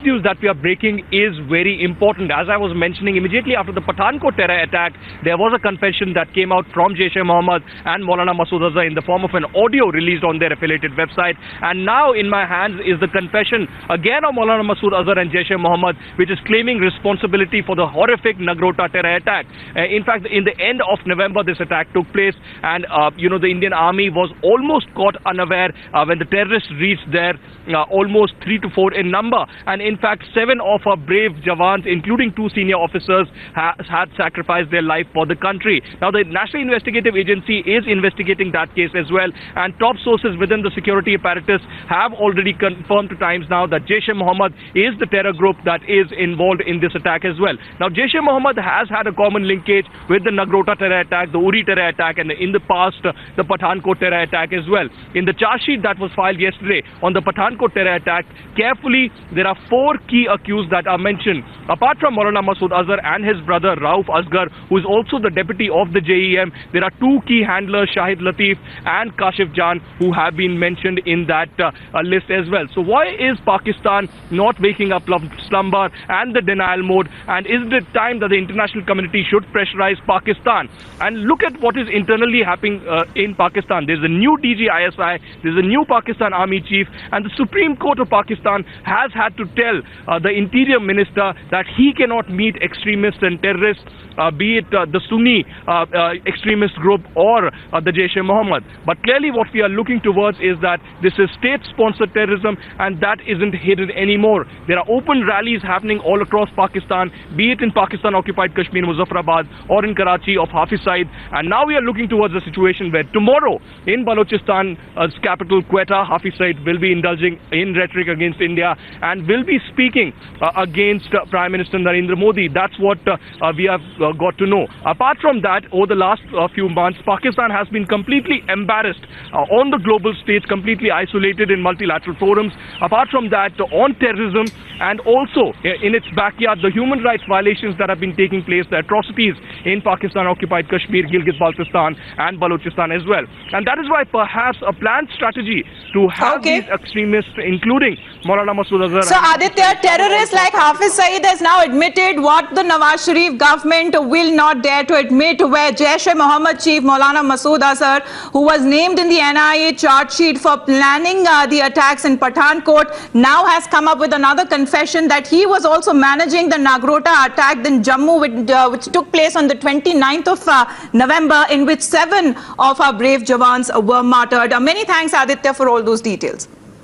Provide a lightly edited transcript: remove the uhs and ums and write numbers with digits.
news that we are breaking is very important. As I was mentioning, immediately after the Pathankot terror attack, there was a confession that came out from Jaish-e-Mohammed and Maulana Masood Azhar in the form of an audio released on their affiliated website. And now in my hands is the confession again of Maulana Masood Azhar and Jaish-e-Mohammed, which is claiming responsibility for the horrific Nagrota terror attack. In fact, in the end of November, this attack took place, and the Indian Army was almost caught unaware when the terrorists reached there, almost 3 to 4 in number. And in fact, 7 of our brave Jawans, including 2 senior officers, had sacrificed their life for the country. Now, the National Investigative Agency is investigating that case as well, and top sources within the security apparatus have already confirmed to Times Now that Jaish-e-Mohammed is the terror group that is involved in this attack as well. Now, Jaish-e-Mohammed has had a common linkage with the Nagrota terror attack, the Uri terror attack, and in the past, the Pathankot terror attack as well. In the charge sheet that was filed yesterday on the Pathankot terror attack, carefully, there are 4 key accused that are mentioned. Apart from Maulana Masood Azhar and his brother Rauf Asghar, who is also the deputy of the JEM, there are 2 key handlers, Shahid Latif and Kashif Jan, who have been mentioned in that list as well. So why is Pakistan not waking up from slumber and the denial mode? And is it time that the international community should pressurize Pakistan? And look at what is internally happening in Pakistan. There's a new DG ISI, there's a new Pakistan Army Chief, and the Supreme Court of Pakistan has had to tell the Interior Minister that he cannot meet extremists and terrorists, be it the Sunni extremist group or the Jaish-e-Mohammed. But clearly what we are looking towards is that this is state-sponsored terrorism, and that isn't hidden anymore. There are open rallies happening all across Pakistan, be it in Pakistan-occupied Kashmir, Muzaffarabad, or in Karachi of Hafiz Saeed. And now we are looking towards a situation where tomorrow in Balochistan's capital, Quetta, Hafiz Saeed will be indulging in rhetoric against India and will be speaking against Prime Minister Narendra Modi. That's what we have got to know. Apart from that, over the last few months, Pakistan has been completely embarrassed on the global stage, completely isolated in multilateral forums. Apart from that, on terrorism, and also in its backyard, the human rights violations that have been taking place, the atrocities in Pakistan-occupied Kashmir, Gilgit-Baltistan and Balochistan as well. And that is why perhaps a planned strategy to have these extremists, including Maulana Masood Azhar. So Aditya, terrorists like Hafiz Saeed has now admitted what the Nawaz Sharif government will not dare to admit, where Jaish-e-Mohammed chief Maulana Masood Azhar, who was named in the NIA charge sheet for planning the attacks in Pathankot, now has come up with another confession that he was also managing the Nagrota attack in Jammu, which took place on the 29th of November, in which 7 of our brave Jawans were martyred. Many thanks, Aditya, for all those details.